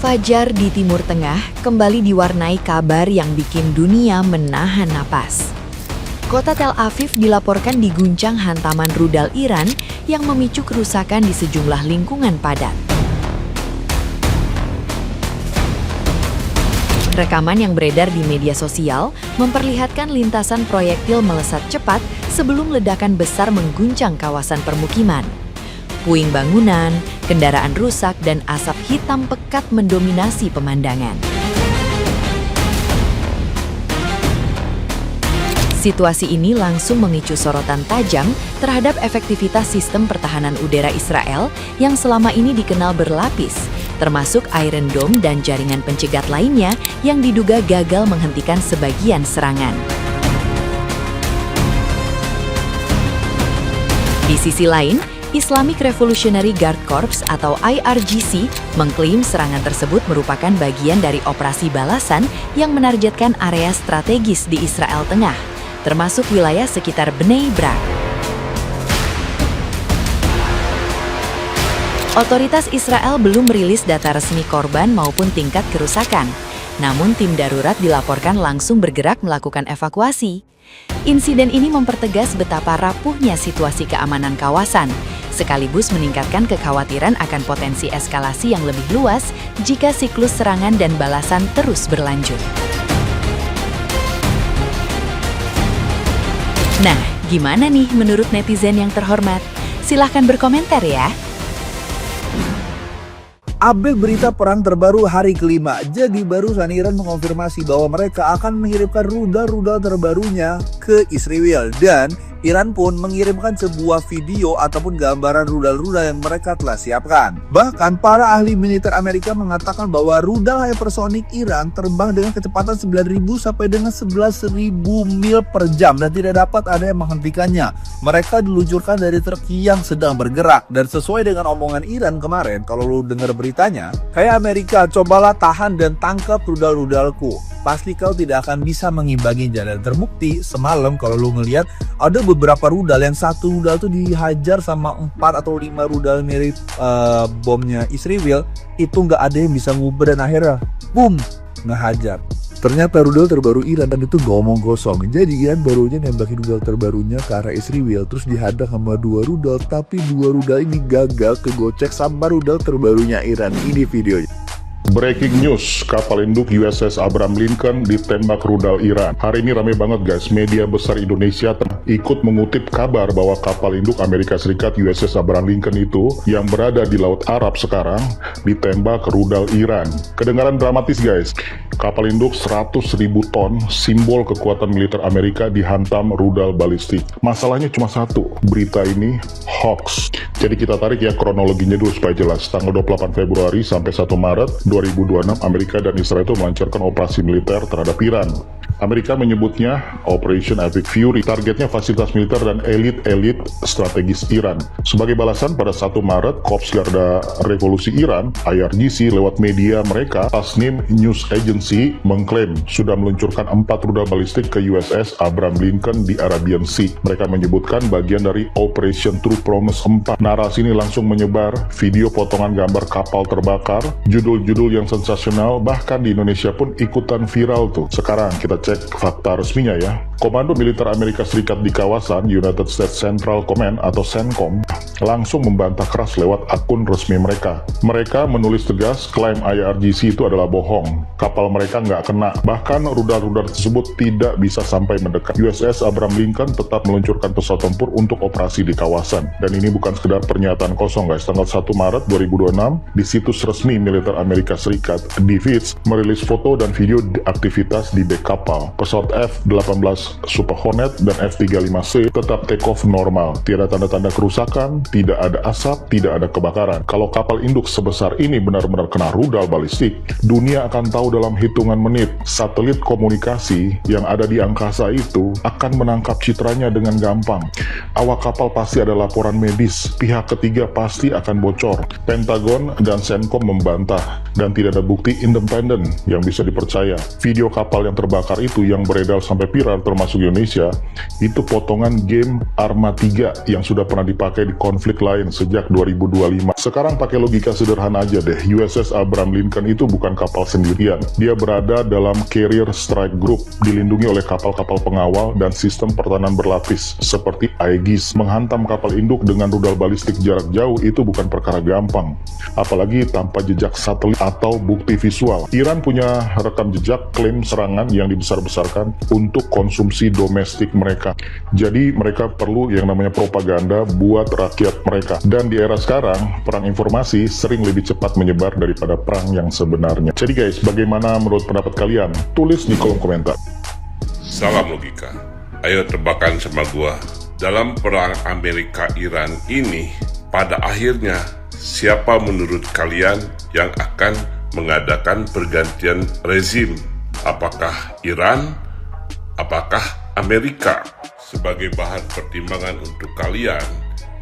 Fajar di Timur Tengah kembali diwarnai kabar yang bikin dunia menahan napas. Kota Tel Aviv dilaporkan diguncang hantaman rudal Iran yang memicu kerusakan di sejumlah lingkungan padat. Rekaman yang beredar di media sosial memperlihatkan lintasan proyektil melesat cepat sebelum ledakan besar mengguncang kawasan permukiman. Puing bangunan, kendaraan rusak, dan asap hitam pekat mendominasi pemandangan. Situasi ini langsung memicu sorotan tajam terhadap efektivitas sistem pertahanan udara Israel yang selama ini dikenal berlapis, termasuk Iron Dome dan jaringan pencegat lainnya yang diduga gagal menghentikan sebagian serangan. Di sisi lain, Islamic Revolutionary Guard Corps atau IRGC mengklaim serangan tersebut merupakan bagian dari operasi balasan yang menargetkan area strategis di Israel Tengah, termasuk wilayah sekitar Bnei Brak. Otoritas Israel belum merilis data resmi korban maupun tingkat kerusakan, namun tim darurat dilaporkan langsung bergerak melakukan evakuasi. Insiden ini mempertegas betapa rapuhnya situasi keamanan kawasan, sekaligus meningkatkan kekhawatiran akan potensi eskalasi yang lebih luas jika siklus serangan dan balasan terus berlanjut. Nah, gimana nih menurut netizen yang terhormat? Silahkan berkomentar ya. Update berita perang terbaru hari kelima. Jadi barusan Iran mengonfirmasi bahwa mereka akan mengirimkan rudal-rudal terbarunya ke Israel. Dan Iran pun mengirimkan sebuah video ataupun gambaran rudal-rudal yang mereka telah siapkan. Bahkan para ahli militer Amerika mengatakan bahwa rudal hypersonic Iran terbang dengan kecepatan 9.000 sampai dengan 11.000 mil per jam dan tidak dapat ada yang menghentikannya. Mereka diluncurkan dari truk yang sedang bergerak. Dan sesuai dengan omongan Iran kemarin, kalau lu dengar beritanya, kayak Amerika, cobalah tahan dan tangkap rudal-rudalku. Pasti kau tidak akan bisa mengimbanginya. Dan terbukti semalam kalau lu ngelihat ada beberapa rudal, yang satu rudal tuh dihajar sama 4 atau 5 rudal mirip bomnya Israel, itu nggak ada yang bisa ngubah dan akhirnya boom, ngehajar. Ternyata rudal terbaru Iran dan itu ngomong kosong. Jadi Iran barunya nembakin rudal terbarunya ke arah Israel, terus dihadang sama 2 rudal, tapi 2 rudal ini gagal kegocek sama rudal terbarunya Iran. Ini videonya. Breaking news, kapal induk USS Abraham Lincoln ditembak rudal Iran. Hari ini rame banget guys, media besar Indonesia ikut mengutip kabar bahwa kapal induk Amerika Serikat USS Abraham Lincoln itu yang berada di Laut Arab sekarang ditembak rudal Iran. Kedengaran dramatis guys, kapal induk 100.000 ton, simbol kekuatan militer Amerika dihantam rudal balistik. Masalahnya cuma satu, berita ini hoax. Jadi kita tarik ya kronologinya dulu supaya jelas. Tanggal 28 Februari sampai 1 Maret 2026, Amerika dan Israel itu melancarkan operasi militer terhadap Iran. Amerika menyebutnya Operation Epic Fury. Targetnya fasilitas militer dan elit-elit strategis Iran. Sebagai balasan, pada 1 Maret, Korps Garda Revolusi Iran, IRGC, lewat media mereka, Tasnim News Agency, mengklaim sudah meluncurkan 4 rudal balistik ke USS Abraham Lincoln di Arabian Sea. Mereka menyebutkan bagian dari Operation True Promise 4. Narasi ini langsung menyebar, video potongan gambar kapal terbakar, judul-judul yang sensasional, bahkan di Indonesia pun ikutan viral tuh. Sekarang kita cek fakta resminya ya. Komando Militer Amerika Serikat di kawasan United States Central Command atau CENTCOM langsung membantah keras lewat akun resmi mereka. Mereka menulis tegas klaim IRGC itu adalah bohong. Kapal mereka nggak kena. Bahkan rudal-rudal tersebut tidak bisa sampai mendekat. USS Abraham Lincoln tetap meluncurkan pesawat tempur untuk operasi di kawasan. Dan ini bukan sekedar pernyataan kosong guys. Tanggal 1 Maret 2026 di situs resmi Militer Amerika Serikat, DVIDS, merilis foto dan video aktivitas di bek kapal. Pesawat F-18 Super Hornet dan F-35C tetap take off normal. Tiada tanda-tanda kerusakan, tidak ada asap, tidak ada kebakaran. Kalau kapal induk sebesar ini benar-benar kena rudal balistik, dunia akan tahu dalam hitungan menit. Satelit komunikasi yang ada di angkasa itu akan menangkap citranya dengan gampang. Awak kapal pasti ada laporan medis, pihak ketiga pasti akan bocor. Pentagon dan Cencom membantah dan tidak ada bukti independen yang bisa dipercaya. Video kapal yang terbakar itu yang beredar sampai viral termasuk Indonesia, itu potongan game Arma 3 yang sudah pernah dipakai di konflik lain sejak 2025. Sekarang pakai logika sederhana aja deh, USS Abraham Lincoln itu bukan kapal sendirian. Dia berada dalam Carrier Strike Group, dilindungi oleh kapal-kapal pengawal dan sistem pertahanan berlapis seperti Aegis. Menghantam kapal induk dengan rudal balistik jarak jauh itu bukan perkara gampang, apalagi tanpa jejak satelit atau bukti visual. Iran punya rekam jejak klaim serangan yang dibesar-besarkan untuk konsumsi domestik mereka. Jadi mereka perlu yang namanya propaganda buat rakyat mereka. Dan di era sekarang, perang informasi sering lebih cepat menyebar daripada perang yang sebenarnya. Jadi guys, bagaimana menurut pendapat kalian? Tulis di kolom komentar. Salam logika. Ayo tebakan sama gua. Dalam perang Amerika-Iran ini, pada akhirnya siapa menurut kalian yang akan mengadakan pergantian rezim? Apakah Iran? Apakah Amerika? Sebagai bahan pertimbangan untuk kalian,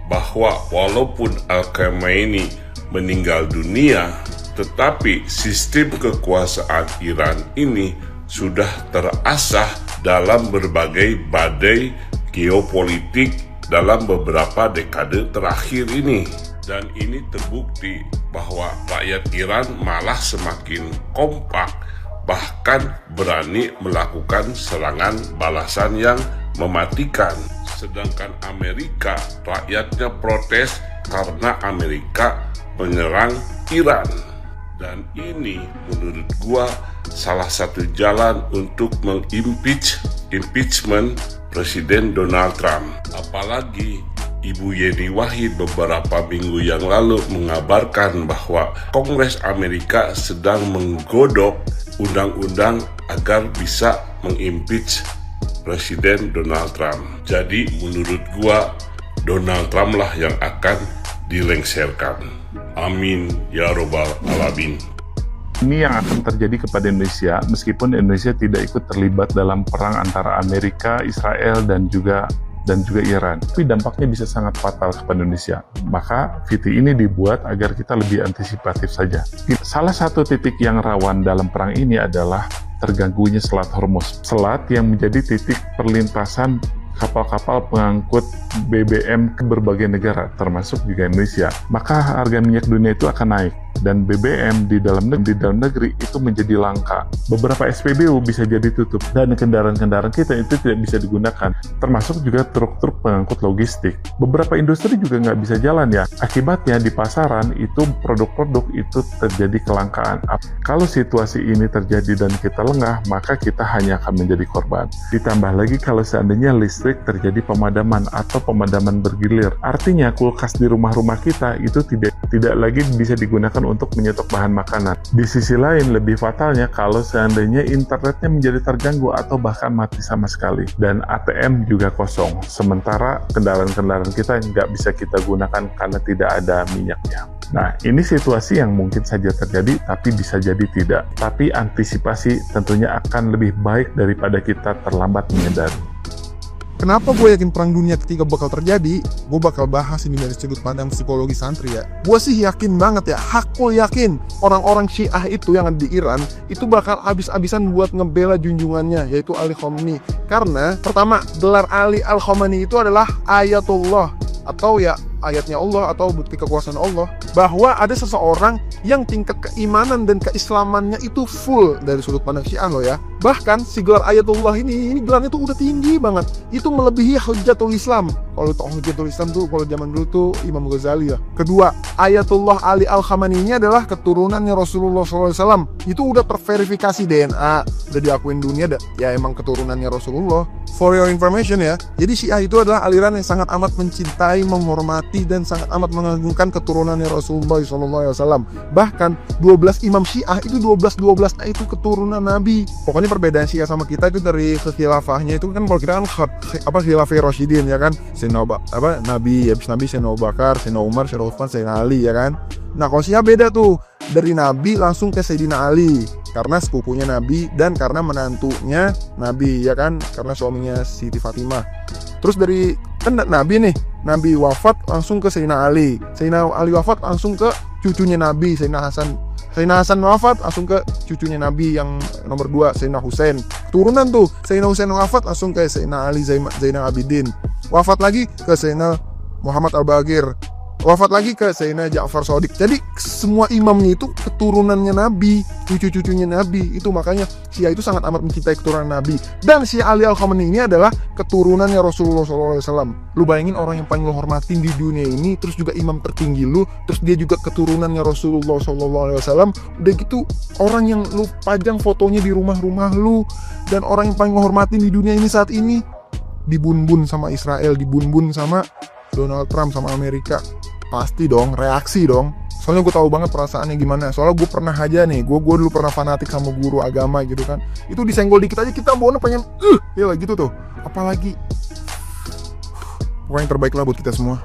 bahwa walaupun Al-Khamenei meninggal dunia, tetapi sistem kekuasaan Iran ini sudah terasah dalam berbagai badai geopolitik dalam beberapa dekade terakhir ini. Dan ini terbukti bahwa rakyat Iran malah semakin kompak, bahkan berani melakukan serangan balasan yang mematikan. Sedangkan Amerika, rakyatnya protes karena Amerika menyerang Iran. Dan ini menurut gua salah satu jalan untuk impeachment Presiden Donald Trump. Apalagi Ibu Yeni Wahid beberapa minggu yang lalu mengabarkan bahwa Kongres Amerika sedang menggodok undang-undang agar bisa mengimpeach Presiden Donald Trump. Jadi menurut gua Donald Trump lah yang akan dilengsarkan. Amin ya robbal alamin. Ini yang akan terjadi kepada Indonesia meskipun Indonesia tidak ikut terlibat dalam perang antara Amerika, Israel dan juga Iran. Tapi dampaknya bisa sangat fatal kepada Indonesia. Maka VT ini dibuat agar kita lebih antisipatif saja. Salah satu titik yang rawan dalam perang ini adalah terganggunya Selat Hormuz. Selat yang menjadi titik perlintasan kapal-kapal pengangkut BBM ke berbagai negara, termasuk juga Indonesia. Maka harga minyak dunia itu akan naik, dan BBM di dalam negeri itu menjadi langka. Beberapa SPBU bisa jadi tutup, dan kendaraan-kendaraan kita itu tidak bisa digunakan, termasuk juga truk-truk pengangkut logistik. Beberapa industri juga nggak bisa jalan ya. Akibatnya di pasaran itu produk-produk itu terjadi kelangkaan. Kalau situasi ini terjadi dan kita lengah, maka kita hanya akan menjadi korban. Ditambah lagi kalau seandainya listrik terjadi pemadaman atau pemadaman bergilir. Artinya kulkas di rumah-rumah kita itu tidak lagi bisa digunakan untuk menyetok bahan makanan. Di sisi lain, lebih fatalnya kalau seandainya internetnya menjadi terganggu atau bahkan mati sama sekali. Dan ATM juga kosong. Sementara kendaraan-kendaraan kita nggak bisa kita gunakan karena tidak ada minyaknya. Nah, ini situasi yang mungkin saja terjadi, tapi bisa jadi tidak. Tapi antisipasi tentunya akan lebih baik daripada kita terlambat menyadari. Kenapa gue yakin perang dunia ketiga bakal terjadi? Gue bakal bahas ini dari sudut pandang psikologi santri ya. Gue sih yakin banget ya, hakul yakin orang-orang Syiah itu yang ada di Iran itu bakal habis-habisan buat ngebela junjungannya, yaitu Ali Khamenei. Karena pertama, gelar Ali Al-Khamenei itu adalah ayatullah, atau ya ayatnya Allah atau bukti kekuasaan Allah, bahwa ada seseorang yang tingkat keimanan dan keislamannya itu full dari sudut pandang Syiah loh ya. Bahkan si gelar ayatullah ini gelarnya tuh udah tinggi banget, itu melebihi Hujjatul Islam. Kalau Hujjatul Islam tuh kalau zaman dulu tuh Imam Ghazali ya. Kedua, ayatullah Ali Al-Khamenei ini adalah keturunannya Rasulullah SAW. Itu udah terverifikasi DNA, udah diakuin dunia ya emang keturunannya Rasulullah. For your information ya, jadi Syiah itu adalah aliran yang sangat amat mencintai, menghormati, dan sangat amat mengagungkan keturunannya Rasulullah SAW. Bahkan 12 imam Syiah itu 12-12 itu keturunan Nabi. Pokoknya perbedaan Syiah sama kita itu dari khilafahnya itu kan, kalau kita kan khilafah Rasyidin ya kan, Nabi, habis Nabi Sayyidina Abu Bakar, Sayyidina Umar, Sayyidina Utsman, Sayyidina Ali ya kan. Nah kalau Syiah beda tuh, dari Nabi langsung ke Sayyidina Ali karena sepupunya Nabi dan karena menantunya Nabi ya kan, karena suaminya Siti Fatimah. Terus dari kan Nabi nih, Nabi wafat langsung ke Sayyidina Ali. Sayyidina Ali wafat langsung ke cucunya Nabi, Sayyidina Hasan. Sayyidina Hasan wafat langsung ke cucunya Nabi yang nomor 2, Sayyidina Husain. Turunan tuh, Sayyidina Husain wafat langsung ke Sayyidina Ali Zainal Abidin. Wafat lagi ke Sayyidina Muhammad Al-Baqir. Wafat lagi ke Sayyidina Ja'far Shadiq. Jadi semua imamnya itu keturunannya Nabi, cucu-cucunya Nabi. Itu makanya Syiah itu sangat amat mencintai keturunan Nabi. Dan si Ali Al-Khamenei ini adalah keturunannya Rasulullah SAW. Lu bayangin orang yang paling lu hormatin di dunia ini, terus juga imam tertinggi lu, terus dia juga keturunannya Rasulullah SAW. Udah gitu orang yang lu pajang fotonya di rumah-rumah lu, dan orang yang paling lu hormatin di dunia ini saat ini dibun-bun sama Israel, dibun-bun sama Donald Trump, sama Amerika. Pasti dong, reaksi dong. Soalnya gue tahu banget perasaannya gimana. Soalnya gue pernah aja nih, gue dulu pernah fanatik sama guru agama gitu kan. Itu disenggol dikit aja kita bawaannya pengen ya gitu tuh. Apalagi pokoknya yang terbaik lah buat kita semua.